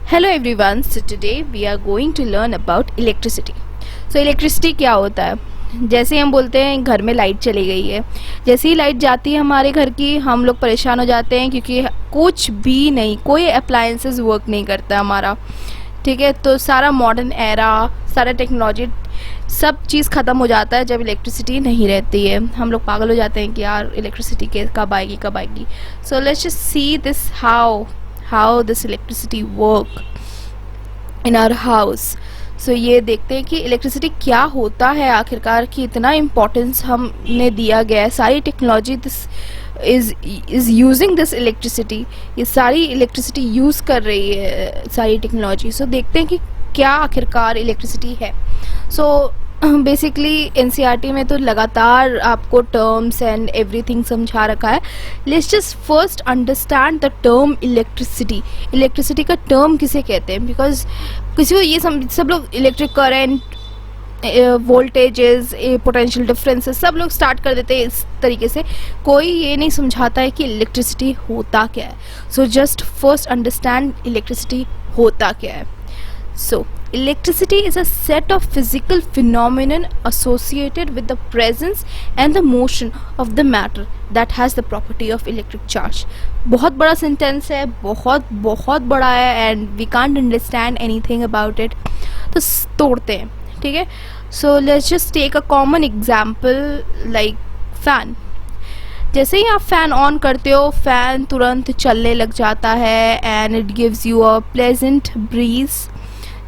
Hello everyone, so today we are going to learn about electricity. So electricity क्या होता है? जैसे ही हम बोलते हैं घर में लाइट चली गई है, जैसे ही लाइट जाती है हमारे घर की, हम लोग परेशान हो जाते हैं क्योंकि कुछ भी नहीं, कोई अप्लायंसेस वर्क नहीं करता हमारा, ठीक है। तो सारा मॉडर्न एरा, सारा टेक्नोलॉजी, सब चीज़ ख़त्म हो जाता है जब इलेक्ट्रिसिटी नहीं रहती है। हम लोग पागल हो जाते हैं कि यार इलेक्ट्रिसिटी कब आएगी कब आएगी। सो let's just see this how this electricity work in our house. So ये देखते हैं कि इलेक्ट्रिसिटी क्या होता है आखिरकार, कि इतना इम्पोर्टेंस हमने दिया गया है। सारी technology this is using this electricity, ये सारी इलेक्ट्रिसिटी यूज़ कर रही है सारी टेक्नोलॉजी। सो देखते हैं कि क्या आखिरकार इलेक्ट्रिसिटी है। सो बेसिकली एनसीईआरटी में तो लगातार आपको टर्म्स एंड एवरीथिंग समझा रखा है। Let's just first understand the term electricity. Electricity का टर्म किसे कहते हैं, बिकॉज किसी को ये सब लोग electric current, voltages, potential differences सब लोग स्टार्ट कर देते हैं इस तरीके से। कोई ये नहीं समझाता है कि इलेक्ट्रिसिटी होता क्या है। So just first understand electricity होता क्या है। So, electricity is a set of physical phenomenon associated with the presence and the motion of the matter that has the property of electric charge. बहुत बड़ा sentence है, बहुत बहुत बड़ा है and we can't understand anything about it. तो तोड़ते हैं, ठीक है। So let's just take a common example like fan. जैसे ही आप फ़ैन ऑन करते हो, फ़ैन तुरंत चलने लग जाता है and it gives you a pleasant breeze,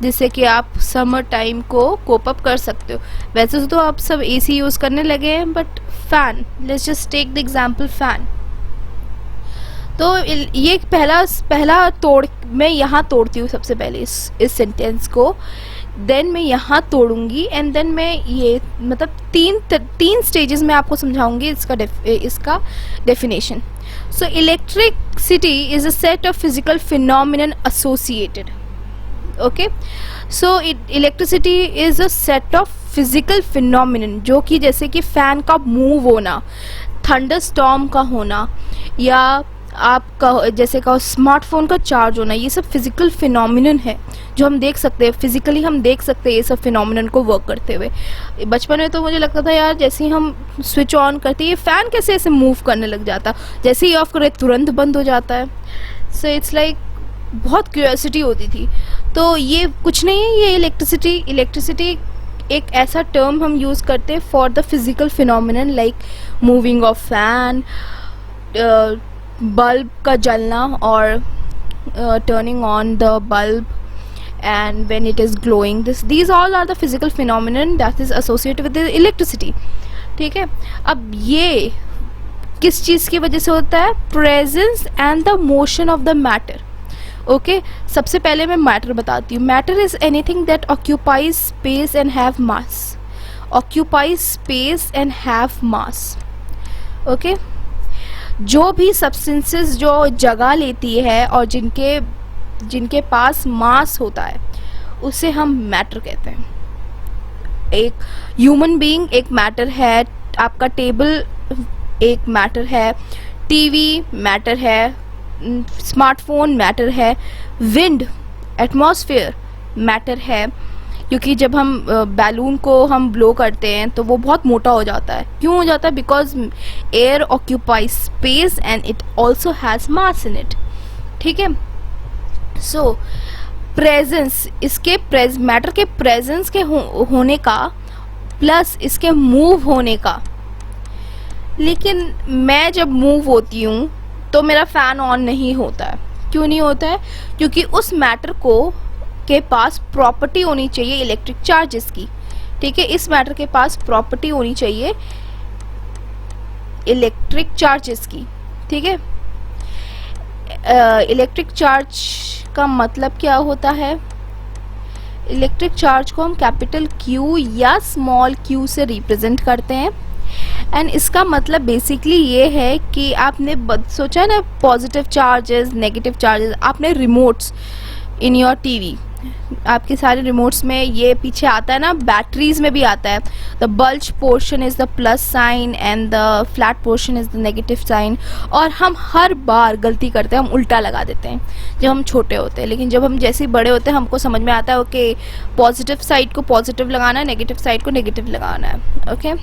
जिससे कि आप समर टाइम को कोप अप कर सकते हो। वैसे तो आप सब एसी यूज़ करने लगे हैं, but fan, let's just take the example fan. तो ये पहला तोड़ मैं यहाँ तोड़ती हूँ सबसे पहले इस सेंटेंस को, देन मैं यहाँ तोड़ूंगी एंड देन मैं ये मतलब तीन स्टेजेस में आपको समझाऊंगी इसका definition. So electricity is a set of physical phenomenon associated. Okay, so electricity is a set of physical phenomenon, जो कि जैसे कि फ़ैन का मूव होना, थंडर स्टॉर्म का होना, या आपका जैसे का स्मार्टफोन का चार्ज होना, ये सब फिजिकल फिनोमिनन है जो हम देख सकते हैं, फिजिकली हम देख सकते हैं ये सब फिनोमिनन को वर्क करते हुए। बचपन में तो मुझे लगता था यार जैसे ही हम स्विच ऑन करते ये फ़ैन कैसे ऐसे मूव करने लग जाता, जैसे ही ऑफ करे तुरंत बंद हो जाता है। सो इट्स लाइक बहुत क्यूरियोसिटी होती थी। तो ये कुछ नहीं है, ये इलेक्ट्रिसिटी एक ऐसा टर्म हम यूज़ करते हैं for the physical phenomenon like moving of fan, bulb का जलना और turning on the bulb and when it is glowing, these all are the physical phenomenon that is associated with the electricity, ठीक है। अब ये किस चीज़ की वजह से होता है? presence and the motion of the matter. Okay, सबसे पहले मैं मैटर बताती हूँ। Matter is anything that occupies space and have mass. Occupies space and have mass. Okay, जो भी सब्सटेंसेस जो जगह लेती है और जिनके पास मास होता है उसे हम मैटर कहते हैं। एक ह्यूमन बीइंग एक मैटर है, आपका टेबल एक मैटर है, टीवी मैटर है, स्मार्टफोन मैटर है, विंड, एटमॉस्फेयर मैटर है, क्योंकि जब हम बैलून को हम ब्लो करते हैं तो वो बहुत मोटा हो जाता है। क्यों हो जाता है? Because air occupies space and it also has mass in it, ठीक है। सो प्रेजेंस, इसके मैटर के प्रेजेंस के होने का प्लस इसके मूव होने का। लेकिन मैं जब मूव होती हूँ तो मेरा फ़ैन ऑन नहीं होता है। क्यों नहीं होता है? क्योंकि उस मैटर के पास प्रॉपर्टी होनी चाहिए इलेक्ट्रिक चार्जेस की, ठीक है। इस मैटर के पास प्रॉपर्टी होनी चाहिए इलेक्ट्रिक चार्जेस की, ठीक है। इलेक्ट्रिक चार्ज का मतलब क्या होता है? इलेक्ट्रिक चार्ज को हम कैपिटल Q या स्मॉल q से रिप्रेजेंट करते हैं एंड इसका मतलब बेसिकली ये है कि आपने सोचा ना पॉजिटिव चार्जेस, नेगेटिव चार्जेस। आपने रिमोट्स इन योर टीवी, आपके सारे रिमोट्स में ये पीछे आता है ना, बैटरीज में भी आता है, the bulge portion is the plus sign and the flat portion is the negative sign. और हम हर बार गलती करते हैं, हम उल्टा लगा देते हैं जब हम छोटे होते हैं, लेकिन जब हम जैसे ही बड़े होते हैं हमको समझ में आता है ओके पॉजिटिव साइड को पॉजिटिव लगाना है, नेगेटिव साइड को नेगेटिव लगाना है। ओके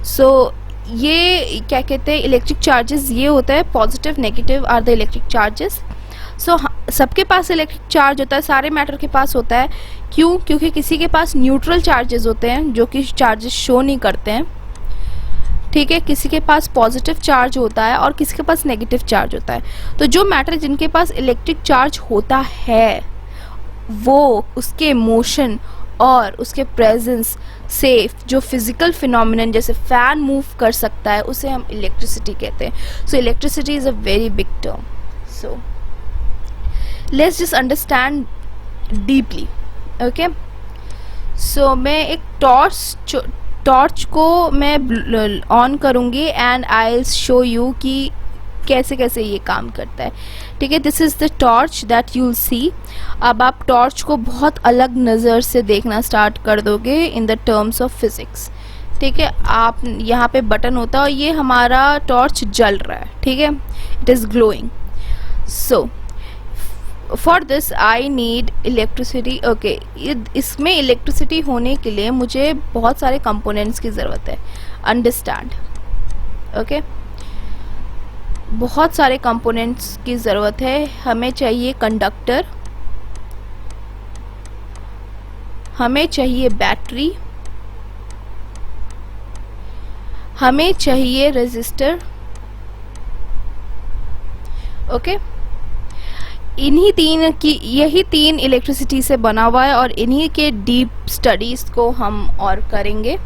सो ये क्या कहते हैं, इलेक्ट्रिक चार्जेस ये होता है, positive negative are the electric charges. So सबके पास इलेक्ट्रिक चार्ज होता है, सारे मैटर के पास होता है। क्यों? क्योंकि किसी के पास न्यूट्रल चार्जेस होते हैं जो कि चार्जेस शो नहीं करते हैं, ठीक है, किसी के पास पॉजिटिव चार्ज होता है और किसी के पास नेगेटिव चार्ज होता है। तो जो मैटर जिनके पास इलेक्ट्रिक चार्ज होता है वो उसके मोशन और उसके प्रेजेंस से जो फिजिकल फिनोमिनन जैसे फैन मूव कर सकता है उसे हम इलेक्ट्रिसिटी कहते हैं। So electricity is a very big term. So let's just understand deeply. Okay so मैं एक टॉर्च को मैं ऑन करूँगी and I will show you कि कैसे कैसे ये काम करता है, ठीक है। This is the torch that you will see. अब आप टॉर्च को बहुत अलग नज़र से देखना स्टार्ट कर दोगे in the terms of physics, ठीक है। आप यहाँ पे बटन होता है और ये हमारा टॉर्च जल रहा है, ठीक है, it is glowing. So for this I need electricity. Okay इसमें इलेक्ट्रिसिटी होने के लिए मुझे बहुत सारे कंपोनेंट्स की ज़रूरत है, अंडरस्टैंड। ओके बहुत सारे कंपोनेंट्स की ज़रूरत है। हमें चाहिए कंडक्टर, हमें चाहिए बैटरी, हमें चाहिए रेजिस्टर। ओके इन्हीं तीन की, यही तीन इलेक्ट्रिसिटी से बना हुआ है और इन्हीं के डीप स्टडीज़ को हम और करेंगे।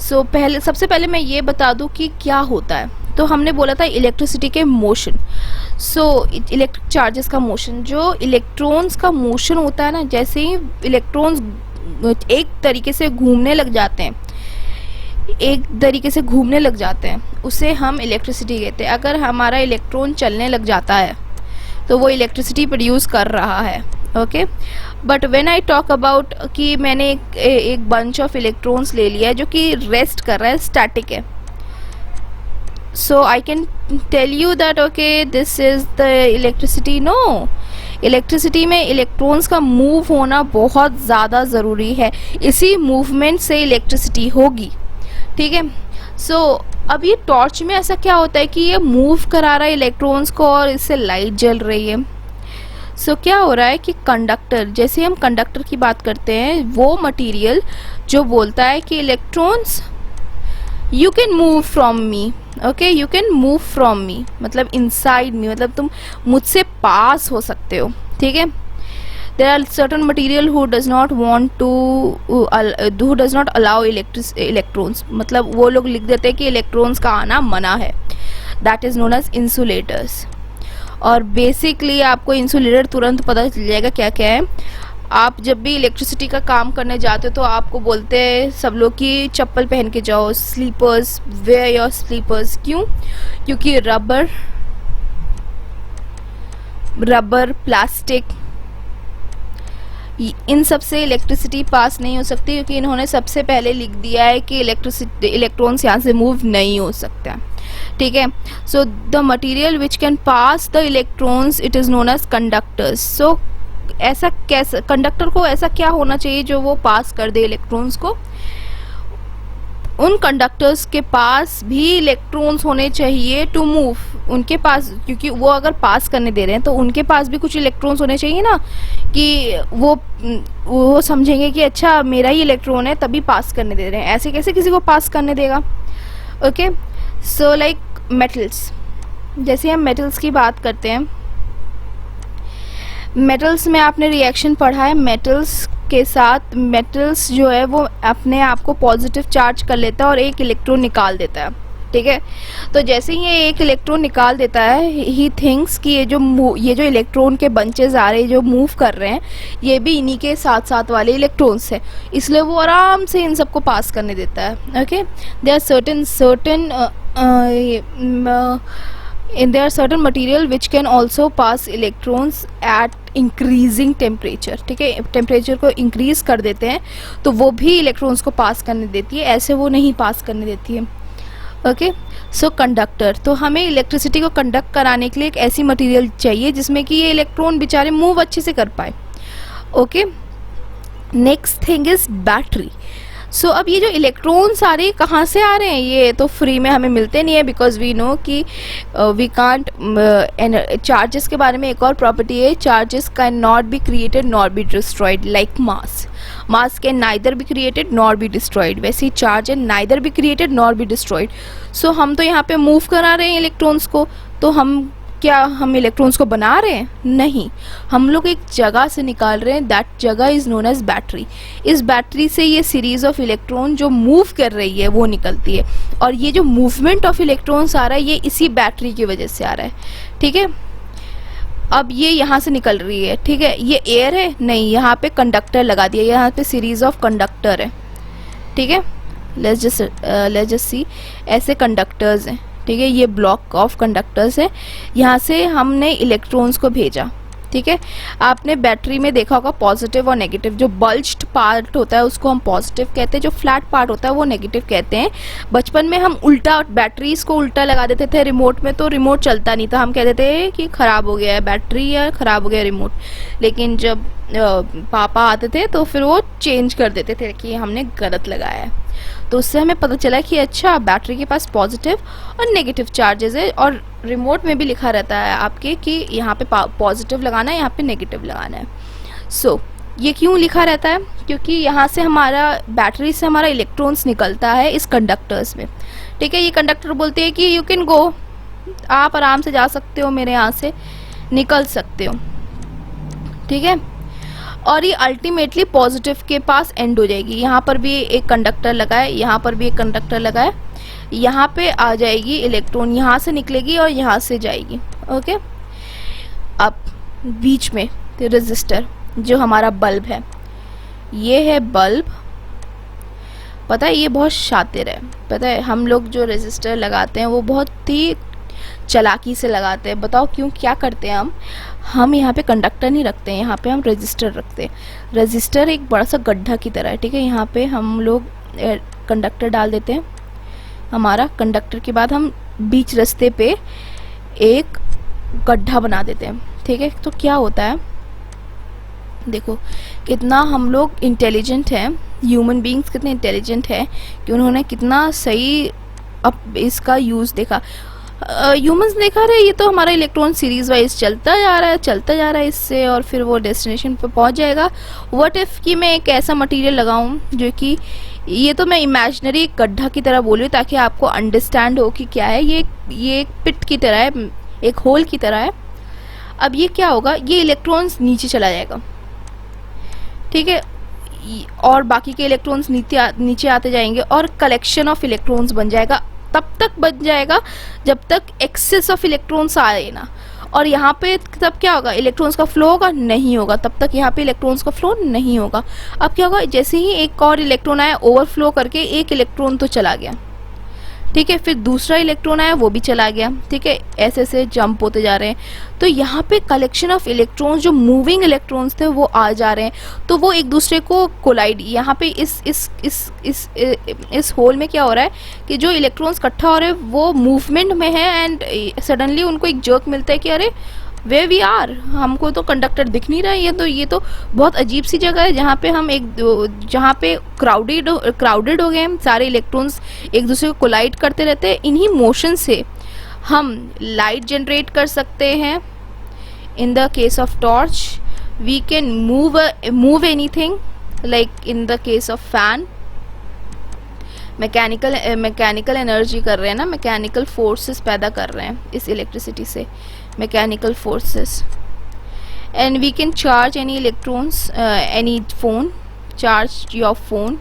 सो सबसे पहले मैं ये बता दूं कि क्या होता है। तो हमने बोला था इलेक्ट्रिसिटी के मोशन। सो इलेक्ट्रिक चार्जेस का मोशन, जो इलेक्ट्रॉन्स का मोशन होता है ना, जैसे ही इलेक्ट्रॉन्स एक तरीके से घूमने लग जाते हैं, उसे हम इलेक्ट्रिसिटी कहते हैं। अगर हमारा इलेक्ट्रॉन चलने लग जाता है तो वो इलेक्ट्रिसिटी प्रोड्यूस कर रहा है। Okay but when I talk about कि मैंने एक बंच ऑफ इलेक्ट्रॉन्स ले लिया है जो कि रेस्ट कर रहा है, स्टैटिक है, so I can tell you that okay this is the electricity. No, electricity में इलेक्ट्रॉन्स का मूव होना बहुत ज़्यादा ज़रूरी है, इसी मूवमेंट से इलेक्ट्रिसिटी होगी, ठीक है। सो अब ये टॉर्च में ऐसा क्या होता है कि ये मूव करा रहा है इलेक्ट्रॉन्स को और इससे लाइट जल रही है। सो क्या हो रहा है कि कंडक्टर, जैसे हम कंडक्टर की बात करते हैं, वो मटेरियल जो बोलता है कि electrons you can move from me, okay you can move from me मतलब इनसाइड मी, मतलब तुम मुझसे पास हो सकते हो, ठीक है। There are certain material who does not allow electrons, मतलब वो लोग लिख देते हैं कि इलेक्ट्रॉन्स का आना मना है, that is known as insulators। और बेसिकली आपको इंसुलेटर तुरंत पता चल जाएगा क्या क्या है। आप जब भी इलेक्ट्रिसिटी का काम करने जाते हो तो आपको बोलते हैं सब लोग कि चप्पल पहन के जाओ, स्लीपर्स, वेयर योर स्लीपर्स। क्यों? क्योंकि रबर, प्लास्टिक, इन सब से इलेक्ट्रिसिटी पास नहीं हो सकती, क्योंकि इन्होंने सबसे पहले लिख दिया है कि इलेक्ट्रॉन्स यहाँ से मूव नहीं हो सकता, ठीक है। So the material which can pass the electrons it is known as conductors. So ऐसा कैसा कंडक्टर को ऐसा क्या होना चाहिए जो वो पास कर दे इलेक्ट्रॉन्स को? उन कंडक्टर्स के पास भी इलेक्ट्रॉन्स होने चाहिए टू मूव, उनके पास, क्योंकि वो अगर पास करने दे रहे हैं तो उनके पास भी कुछ इलेक्ट्रॉन्स होने चाहिए ना, कि वो समझेंगे कि अच्छा मेरा ही इलेक्ट्रॉन है तभी पास करने दे रहे हैं, ऐसे कैसे किसी को पास करने देगा। ओके सो लाइक मेटल्स, जैसे हम मेटल्स की बात करते हैं, मेटल्स में आपने रिएक्शन पढ़ा है, मेटल्स के साथ मेटल्स जो है वो अपने आप को पॉजिटिव चार्ज कर लेता है और एक इलेक्ट्रॉन निकाल देता है, ठीक है। तो जैसे ही ये एक इलेक्ट्रॉन निकाल देता है, ही थिंक्स कि ये जो इलेक्ट्रॉन के बंचेस आ रहे हैं जो मूव कर रहे हैं, ये भी इन्हीं के साथ साथ वाले इलेक्ट्रॉन्स हैं, इसलिए वो आराम से इन सबको पास करने देता है। Okay they are certain and there are certain material which can also pass electrons at increasing temperature. ठीक है, टेम्परेचर को इंक्रीज कर देते हैं तो वो भी इलेक्ट्रॉन्स को पास करने देती है, ऐसे वो नहीं पास करने देती है. ओके, सो कंडक्टर, तो हमें इलेक्ट्रिसिटी को कंडक्ट कराने के लिए एक ऐसी मटेरियल चाहिए जिसमें कि ये इलेक्ट्रॉन बेचारे मूव अच्छे से कर पाए. Okay, next thing is battery. So अब ये जो इलेक्ट्रॉन सारे कहाँ से आ रहे हैं, ये तो फ्री में हमें मिलते नहीं है, बिकॉज वी नो कि वी कांट. चार्जेस के बारे में एक और प्रॉपर्टी है, charges can not be created nor be destroyed like mass. Mass can neither be created nor be destroyed, वैसे ही चार्ज है neither be created nor be destroyed. So हम तो यहाँ पे मूव करा रहे हैं इलेक्ट्रॉन्स को, तो हम इलेक्ट्रॉन्स को बना रहे हैं? नहीं, हम लोग एक जगह से निकाल रहे हैं, दैट जगह इज नोन एज बैटरी. इस बैटरी से ये सीरीज ऑफ इलेक्ट्रॉन जो मूव कर रही है वो निकलती है, और ये जो मूवमेंट ऑफ इलेक्ट्रॉन्स आ रहा है ये इसी बैटरी की वजह से आ रहा है. ठीक है, अब ये यहाँ से निकल रही है. ठीक है, ये एयर है? नहीं, यहाँ पे कंडक्टर लगा दिया, यहाँ पे सीरीज ऑफ कंडक्टर है. ठीक है, लेट्स जस्ट सी, ऐसे कंडक्टर्स हैं. ठीक है, ये ब्लॉक ऑफ कंडक्टर्स है, यहाँ से हमने इलेक्ट्रॉन्स को भेजा. ठीक है, आपने बैटरी में देखा होगा पॉजिटिव और नेगेटिव. जो बल्ज्ड पार्ट होता है उसको हम पॉजिटिव कहते हैं, जो फ्लैट पार्ट होता है वो नेगेटिव कहते हैं. बचपन में हम उल्टा बैटरीज को उल्टा लगा देते थे रिमोट में, तो रिमोट चलता नहीं था, हम कहते थे कि ख़राब हो गया है बैटरी या ख़राब हो गया रिमोट. लेकिन जब पापा आते थे तो फिर वो चेंज कर देते थे कि हमने गलत लगाया है. तो उससे हमें पता चला कि अच्छा बैटरी के पास पॉजिटिव और नेगेटिव चार्जेस है, और रिमोट में भी लिखा रहता है आपके कि यहाँ पे पॉजिटिव लगाना है, यहाँ पे नेगेटिव लगाना है. सो ये क्यों लिखा रहता है? क्योंकि यहाँ से हमारा बैटरी से हमारा इलेक्ट्रॉन्स निकलता है इस कंडक्टर्स में. ठीक है, ये कंडक्टर बोलते हैं कि यू कैन गो, आप आराम से जा सकते हो, मेरे यहाँ से निकल सकते हो. ठीक है, और ये अल्टीमेटली पॉजिटिव के पास एंड हो जाएगी. यहाँ पर भी एक कंडक्टर लगा है, यहाँ पर भी एक कंडक्टर लगा है, यहाँ पे आ जाएगी इलेक्ट्रॉन, यहाँ से निकलेगी और यहाँ से जाएगी. ओके, अब बीच में रेजिस्टर, जो हमारा बल्ब है, ये है बल्ब. पता है ये बहुत शातिर है. पता है हम लोग जो रेजिस्टर लगाते हैं वो बहुत ही चालाकी से लगाते हैं. बताओ क्यों? क्या करते हैं हम यहाँ पे कंडक्टर नहीं रखते हैं, यहाँ पे हम रजिस्टर रखते हैं. रजिस्टर एक बड़ा सा गड्ढा की तरह है. ठीक है, यहाँ पे हम लोग कंडक्टर डाल देते हैं हमारा. कंडक्टर के बाद हम बीच रास्ते पे एक गड्ढा बना देते हैं. ठीक है, तो क्या होता है, देखो कितना हम लोग इंटेलिजेंट हैं, ह्यूमन बीइंग्स कितने इंटेलिजेंट हैं कि उन्होंने कितना सही अब इसका यूज़ देखा. ह्यूमंस देखा रहे, ये तो हमारा इलेक्ट्रॉन सीरीज वाइज चलता जा रहा है इससे, और फिर वो डेस्टिनेशन पे पहुंच जाएगा. व्हाट इफ़ कि मैं एक ऐसा मटेरियल लगाऊं जो कि, ये तो मैं इमेजिनरी एक गड्ढा की तरह बोल रही हूँ ताकि आपको अंडरस्टैंड हो कि क्या है. ये एक पिट की तरह है, एक होल की तरह है. अब ये क्या होगा, ये इलेक्ट्रॉन्स नीचे चला जाएगा. ठीक है, और बाकी के इलेक्ट्रॉन्स नीचे आते जाएंगे और कलेक्शन ऑफ इलेक्ट्रॉन्स बन जाएगा. तब तक बन जाएगा जब तक एक्सेस ऑफ इलेक्ट्रॉन्स आए ना. और यहाँ पे तब क्या होगा, इलेक्ट्रॉन्स का फ्लो होगा? नहीं होगा. तब तक यहाँ पे इलेक्ट्रॉन्स का फ्लो नहीं होगा. अब क्या होगा, जैसे ही एक और इलेक्ट्रॉन आया, ओवरफ्लो करके एक इलेक्ट्रॉन तो चला गया. ठीक है, फिर दूसरा इलेक्ट्रॉन आया, वो भी चला गया. ठीक है, ऐसे ऐसे जंप होते जा रहे हैं. तो यहाँ पे कलेक्शन ऑफ इलेक्ट्रॉन्स, जो मूविंग इलेक्ट्रॉन्स थे वो आ जा रहे हैं, तो वो एक दूसरे को कोलाइड, यहाँ पे इस होल में क्या हो रहा है कि जो इलेक्ट्रॉन्स इकट्ठा हो रहे हैं वो मूवमेंट में है, एंड सडनली उनको एक जर्क मिलता है कि अरे वे वी आर, हमको तो कंडक्टर दिख नहीं रहा है. ये तो बहुत अजीब सी जगह है जहाँ पे हम जहाँ पे क्राउडेड हो गए हैं, सारे इलेक्ट्रॉन्स एक दूसरे को कोलाइड करते रहते हैं. इन्हीं मोशन से हम लाइट जनरेट कर सकते हैं. In the case of torch we can move anything, like in the case of fan. Mechanical energy कर रहे हैं ना, मैकेनिकल फोर्सेस पैदा कर रहे हैं इस इलेक्ट्रिसिटी से, mechanical forces. And we can charge any electrons, any phone, charge your phone.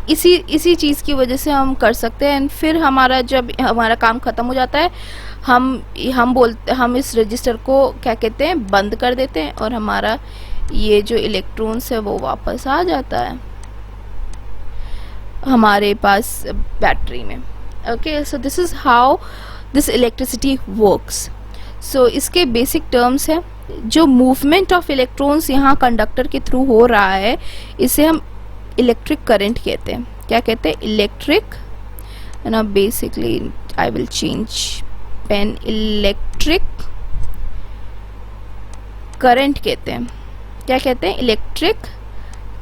इसी चीज़ की वजह से हम कर सकते हैं. एंड फिर जब हमारा काम ख़त्म हो जाता है, हम इस रजिस्टर को क्या कहते हैं, बंद कर देते हैं, और हमारा ये जो इलेक्ट्रॉन्स है वो वापस आ जाता है हमारे पास बैटरी में. Okay, so this is how this electricity works. So इसके बेसिक टर्म्स है, जो मूवमेंट ऑफ इलेक्ट्रॉन्स यहाँ कंडक्टर के थ्रू हो रहा है इसे हम इलेक्ट्रिक करंट कहते हैं। क्या कहते हैं? इलेक्ट्रिक। ना basically I will change pen, electric current कहते हैं। क्या कहते हैं? Electric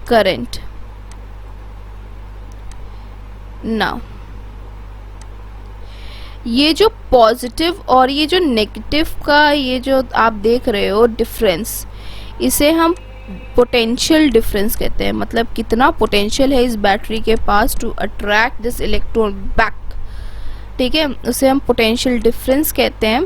current. नाउ ये जो पॉजिटिव और ये जो नेगेटिव का ये जो आप देख रहे हो डिफरेंस, इसे हम पोटेंशियल डिफरेंस कहते हैं। मतलब कितना पोटेंशियल है इस बैटरी के पास to attract this electron back, ठीक है, उसे हम पोटेंशियल डिफरेंस कहते हैं।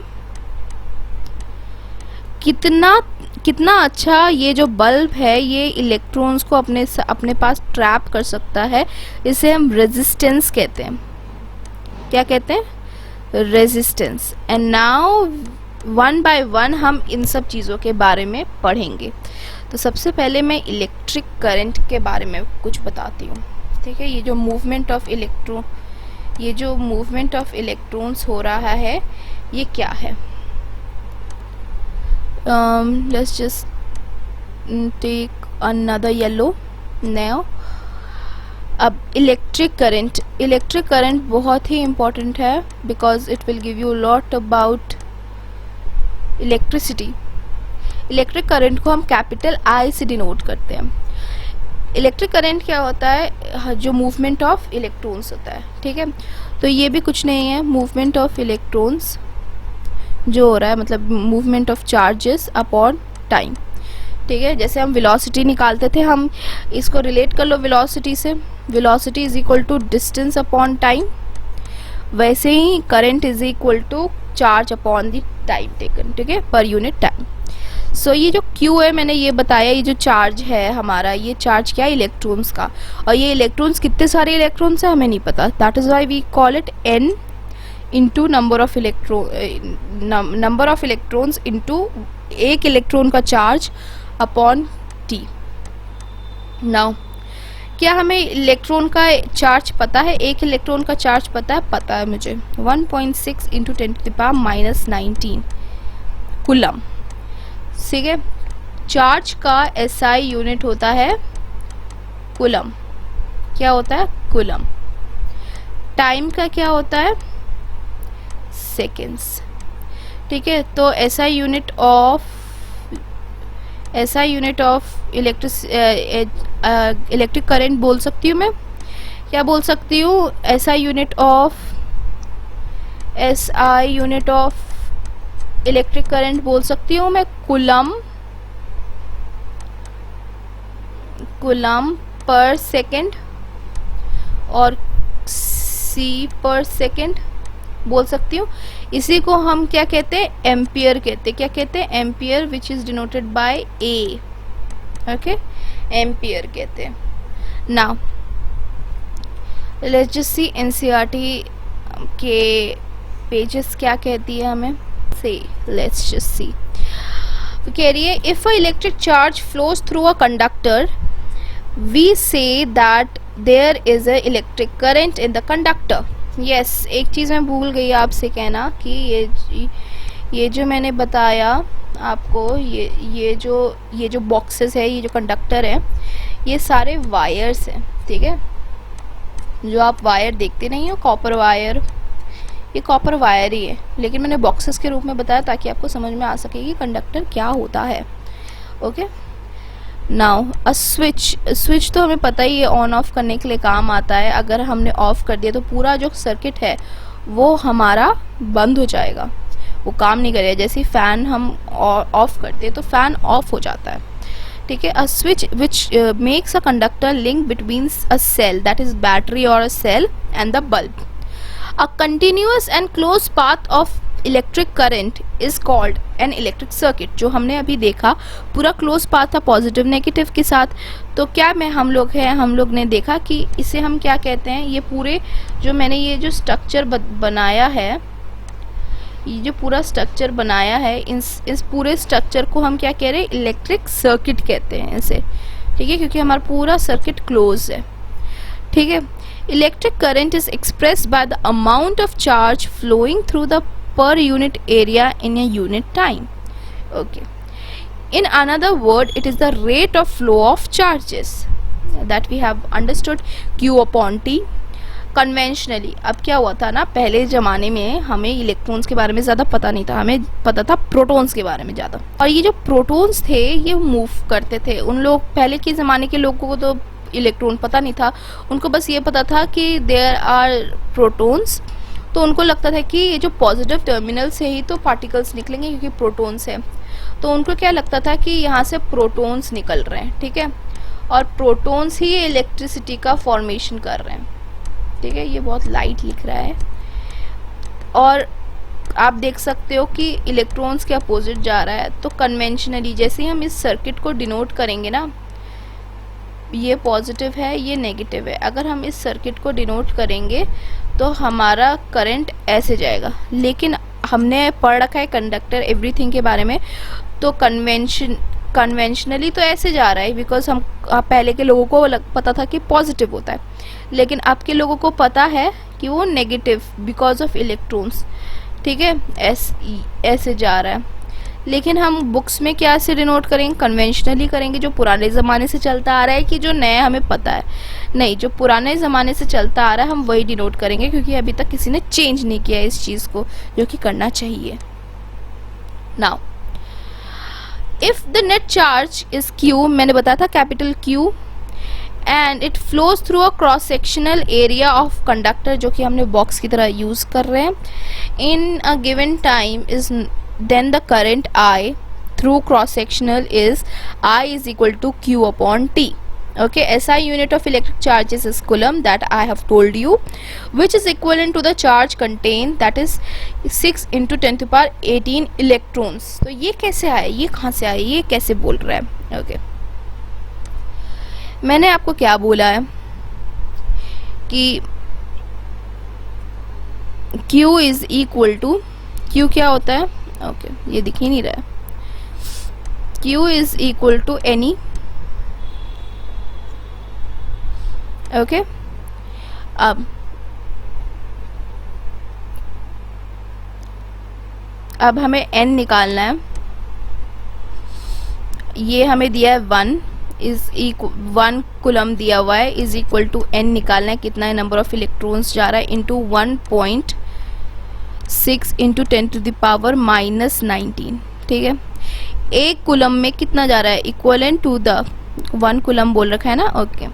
कितना अच्छा ये जो बल्ब है ये इलेक्ट्रॉन्स को अपने पास ट्रैप कर सकता है, इसे हम रेजिस्टेंस कहते हैं। क्या कहते हैं? Resistance. And now one by one हम इन सब चीज़ों के बारे में पढ़ेंगे। तो सबसे पहले मैं इलेक्ट्रिक करंट के बारे में कुछ बताती हूँ, ठीक है। ये जो मूवमेंट ऑफ इलेक्ट्रॉन्स हो रहा है ये क्या है? Let's just take another yellow now. अब इलेक्ट्रिक करंट बहुत ही इम्पोर्टेंट है because it will give you lot about electricity. Electric current को हम कैपिटल आई से डिनोट करते हैं। इलेक्ट्रिक करंट क्या होता है? जो मूवमेंट ऑफ इलेक्ट्रॉन्स होता है, ठीक है। तो ये भी कुछ नहीं है, मूवमेंट ऑफ इलेक्ट्रॉन्स जो हो रहा है, मतलब movement of charges upon time, ठीक है। जैसे हम वेलोसिटी निकालते थे, हम इसको रिलेट कर लो वेलोसिटी से, velocity is equal to distance upon time. वैसे ही current is equal to charge upon the time taken, ठीक है, पर यूनिट टाइम। सो ये जो Q है, मैंने ये बताया, ये जो चार्ज है हमारा, ये चार्ज क्या है? इलेक्ट्रॉन्स का। और ये इलेक्ट्रॉन्स कितने सारे इलेक्ट्रॉन्स है हमें नहीं पता, that is why we call it N into number of electrons into एक इलेक्ट्रॉन का चार्ज अपॉन T। नाउ क्या हमें इलेक्ट्रॉन का चार्ज पता है? एक इलेक्ट्रॉन का चार्ज पता है? पता है मुझे, 1.6 इंटू 10⁻⁻19 कूलम, ठीक है। चार्ज का SI यूनिट होता है कूलम। क्या होता है? कूलम। टाइम का क्या होता है? सेकेंड्स, ठीक है। तो SI unit of electric current बोल सकती हूँ मैं, क्या बोल सकती हूँ? SI unit of electric current बोल सकती हूँ मैं कूलम पर सेकेंड और C पर सेकेंड बोल सकती हूँ। इसी को हम क्या कहते हैं? एम्पियर कहते हैं। क्या कहते हैं? Ampere, which is denoted by A, okay, ampere कहते हैं। Now let's just C NCERT के पेजेस क्या कहती है हमें से, लेट्स जस्ट सी। कह रही है if a electric charge flows through a conductor we say that there is a electric current in the conductor. Yes, एक चीज़ मैं भूल गई आपसे कहना कि ये जो मैंने बताया आपको, ये जो बॉक्सेस है, ये जो कंडक्टर है, ये सारे वायर्स हैं, ठीक है। जो आप वायर देखते नहीं हो, कॉपर वायर, ये कॉपर वायर ही है, लेकिन मैंने बॉक्सेस के रूप में बताया ताकि आपको समझ में आ सके कि कंडक्टर क्या होता है, ओके। नाउ अ स्विच तो हमें पता ही है ऑन ऑफ करने के लिए काम आता है। अगर हमने ऑफ कर दिया तो पूरा जो सर्किट है वो हमारा बंद हो जाएगा, वो काम नहीं करेगा। जैसे फैन हम ऑफ करते हैं तो फैन ऑफ हो जाता है, ठीक है। A switch which makes a conductor link between a cell, that is battery और a cell and the bulb. A continuous and close path of electric current is called an electric circuit. जो हमने अभी देखा पूरा close path था positive negative के साथ, तो क्या हम लोग ने देखा कि इसे हम क्या कहते हैं? ये पूरे जो मैंने ये जो स्ट्रक्चर बनाया है, ये जो पूरा स्ट्रक्चर बनाया है, इस पूरे स्ट्रक्चर को हम क्या कह रहे हैं? इलेक्ट्रिक सर्किट कहते हैं इसे, ठीक है, क्योंकि हमारा पूरा सर्किट क्लोज है, ठीक है। Electric current is expressed by the amount of charge flowing through the per unit area in a unit time. Okay. In another word, it is the rate of flow of charges that we have understood. Q upon T. Conventionally अब क्या हुआ था ना, पहले ज़माने में हमें electrons के बारे में ज़्यादा पता नहीं था, हमें पता था प्रोटॉन्स के बारे में ज़्यादा। और ये जो प्रोटॉन्स थे ये मूव करते थे। उन लोग पहले के ज़माने के लोगों को तो इलेक्ट्रॉन पता नहीं था, उनको बस ये पता था कि देयर आर प्रोटॉन्स। तो उनको लगता था कि ये जो पॉजिटिव टर्मिनल से ही तो पार्टिकल्स निकलेंगे क्योंकि प्रोटॉन्स है। तो उनको क्या लगता था कि यहाँ से प्रोटॉन्स निकल रहे हैं, ठीक है, और प्रोटॉन्स ही इलेक्ट्रिसिटी का फॉर्मेशन कर रहे हैं, ठीक है। ये बहुत लाइट लिख रहा है और आप देख सकते हो कि इलेक्ट्रॉन्स के अपोजिट जा रहा है। तो कन्वेंशनली जैसे ही हम इस सर्किट को डिनोट करेंगे ना, ये पॉजिटिव है ये नेगेटिव है, अगर हम इस सर्किट को डिनोट करेंगे तो हमारा करंट ऐसे जाएगा। लेकिन हमने पढ़ रखा है कंडक्टर एवरीथिंग के बारे में, तो कन्वेंशनली तो ऐसे जा रहा है बिकॉज हम पहले के लोगों को पता था कि पॉजिटिव होता है, लेकिन अब के लोगों को पता है कि वो नेगेटिव बिकॉज ऑफ इलेक्ट्रॉन्स, ठीक है, ऐसे जा रहा है। लेकिन हम बुक्स में क्या से डिनोट करेंगे, कन्वेंशनली करेंगे, जो पुराने ज़माने से चलता आ रहा है कि जो नया हमें पता है, नहीं, जो पुराने ज़माने से चलता आ रहा है हम वही डिनोट करेंगे, क्योंकि अभी तक किसी ने चेंज नहीं किया इस चीज़ को, जो कि करना चाहिए। Now if the net charge is Q, मैंने बताया था capital Q, and it flows through a cross sectional area of conductor, जो कि हमने बॉक्स की तरह यूज़ कर रहे हैं, in a given time is then the current I through cross sectional is I is equal to Q upon T. Okay, SI unit of electric charges is coulomb that I have told you, which is equivalent to the charge contained, that is 6 into 10 to the power 18 electrons. तो ये कैसे आया, ये कहाँ से आया, ये कैसे बोल रहा है? Okay. मैंने आपको क्या बोला है कि Q is equal to, Q क्या होता है? ओके, ये दिख ही नहीं रहा है। Q is equal to any, okay. अब हमें n निकालना है। ये हमें दिया है 1 कूलम दिया हुआ है, इज इक्वल टू n निकालना है, कितना है नंबर ऑफ इलेक्ट्रॉन्स जा रहा है, into 1.6 into 10 to the power -19, ठीक है। एक कूलम में कितना जा रहा है, इक्वलेंट टू द 1 कूलम बोल रखा है ना, okay,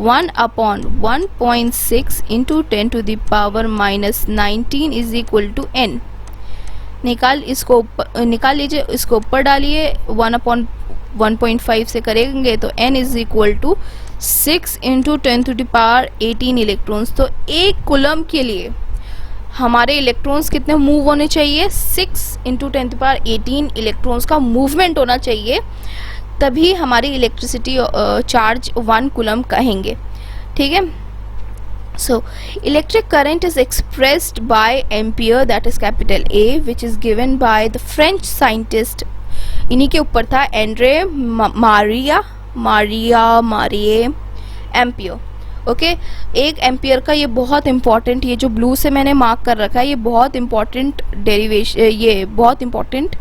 1 upon 1.6 into 10 to the power -19 is equal to n। निकाल लीजिए, इसको ऊपर डालिए, 1 अपॉन 1.5 से करेंगे तो n is equal to 6 into 10 to the power 18 electrons. तो एक कूलम के लिए हमारे इलेक्ट्रॉन्स कितने मूव होने चाहिए, 6 इंटू 10 टू पावर 18 इलेक्ट्रॉन्स का मूवमेंट होना चाहिए, तभी हमारी इलेक्ट्रिसिटी चार्ज 1 कूलम कहेंगे, ठीक है। So electric current is expressed by ampere, that is capital A, which is given by the French scientist, इन्हीं के ऊपर था, एंड्रे मारिए एम्पियर। ओके, एक एम्पियर का ये बहुत इंपॉर्टेंट, ये जो ब्लू से मैंने मार्क कर रखा है, ये बहुत इंपॉर्टेंट डेरिवेशन, ये बहुत इंपॉर्टेंट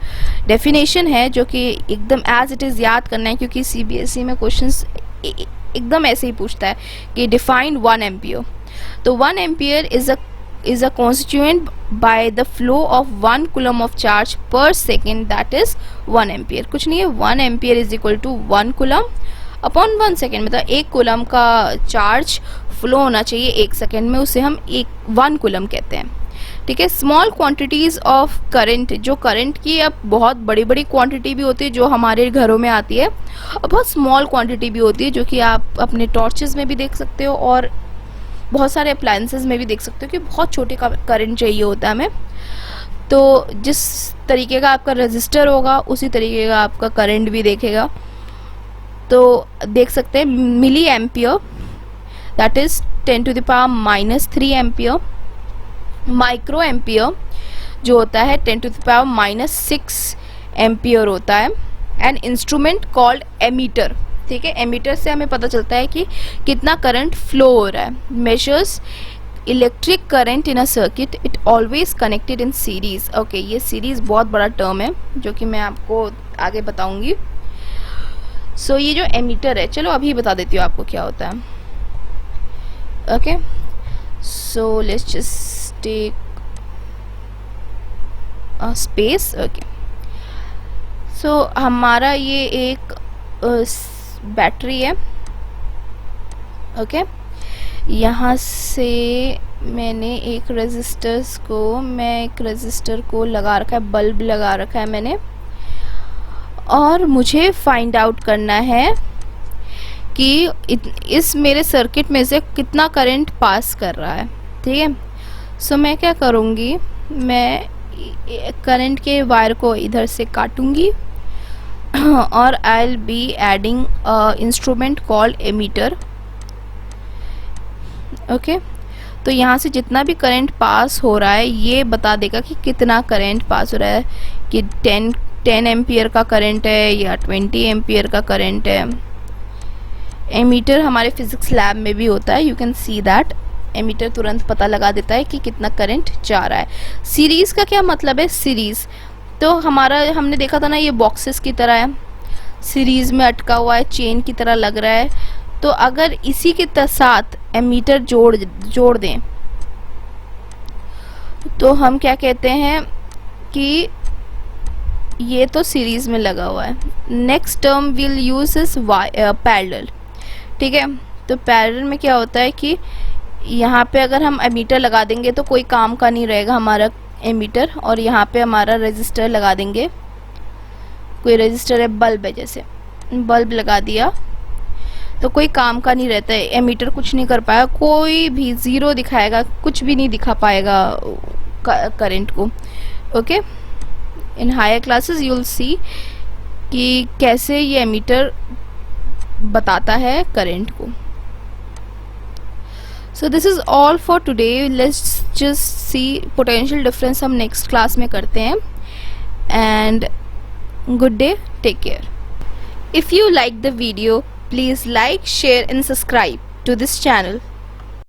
डेफिनेशन है, जो कि एकदम एज इट इज़ याद करना है, क्योंकि CBSE में क्वेश्चंस एकदम ऐसे ही पूछता है कि डिफाइन 1 एम्पियर। तो 1 ampere is a constituent by the flow of 1 coulomb of charge per second, that is 1 ampere. कुछ नहीं है, 1 ampere is equal to 1 coulomb upon 1 second, मतलब 1 कूलम का चार्ज फ्लो होना चाहिए 1 सेकेंड में, उसे हम 1 कूलम कहते हैं, ठीक है। स्मॉल क्वांटिटीज़ ऑफ करंट, जो करंट की अब बहुत बड़ी बड़ी क्वांटिटी भी होती है जो हमारे घरों में आती है, और बहुत स्मॉल क्वांटिटी भी होती है जो कि आप अपने टॉर्चेस में भी देख सकते हो और बहुत सारे अप्लायंसेस में भी देख सकते हो कि बहुत छोटे का करंट चाहिए होता है हमें। तो जिस तरीके का आपका रजिस्टर होगा उसी तरीके का आपका करंट भी देखेगा। तो देख सकते हैं milliampere, that is 10 to the power -3 ampere. Microampere जो होता है 10 टू द पावर -6 एम्पियर होता है। एन इंस्ट्रूमेंट कॉल्ड एमीटर, ठीक है, एमीटर से हमें पता चलता है कि कितना करंट फ्लो हो रहा है। Measures electric current in a circuit, it always connected in series. Okay, ये सीरीज बहुत बड़ा टर्म है जो कि मैं आपको आगे बताऊंगी। सो ये जो एमीटर है, चलो अभी बता देती हूँ आपको क्या होता है। Okay, so let's just take space. Okay, so हमारा ये एक बैटरी है। ओके, यहाँ से मैंने एक रेजिस्टर को लगा रखा है, बल्ब लगा रखा है मैंने, और मुझे फाइंड आउट करना है कि इस मेरे सर्किट में से कितना करंट पास कर रहा है। ठीक है, सो मैं क्या करूँगी, मैं करंट के वायर को इधर से काटूंगी और I will be adding instrument called ammeter. Okay, तो यहाँ से जितना भी करंट पास हो रहा है ये बता देगा कि कितना करंट पास हो रहा है, कि 10 एम्पियर का करंट है या 20 एम्पियर का करंट है। एमीटर हमारे फिजिक्स लैब में भी होता है, you can see that. Ammeter तुरंत पता लगा देता है कि कितना करंट जा रहा है। सीरीज़ का क्या मतलब है? सीरीज़ तो हमने देखा था ना, ये बॉक्सेस की तरह है, सीरीज़ में अटका हुआ है, चेन की तरह लग रहा है। तो अगर इसी के साथ एमीटर जोड़ दें तो हम क्या कहते हैं कि ये तो सीरीज में लगा हुआ है। Next term will use is parallel. ठीक है, तो पैरेलल में क्या होता है कि यहाँ पे अगर हम एमीटर लगा देंगे तो कोई काम का नहीं रहेगा हमारा एमीटर, और यहाँ पे हमारा रेजिस्टर लगा देंगे, कोई रेजिस्टर है, बल्ब है, जैसे बल्ब लगा दिया तो कोई काम का नहीं रहता है, एमीटर कुछ नहीं कर पाएगा, कोई भी ज़ीरो दिखाएगा, कुछ भी नहीं दिखा पाएगा करंट को। Okay, in higher classes you will see कि कैसे ये एमीटर बताता है करंट को। So this is all for today, let's just see potential difference हम नेक्स्ट क्लास में करते हैं। And good day, take care. If you like the video, please like, share and subscribe to this channel.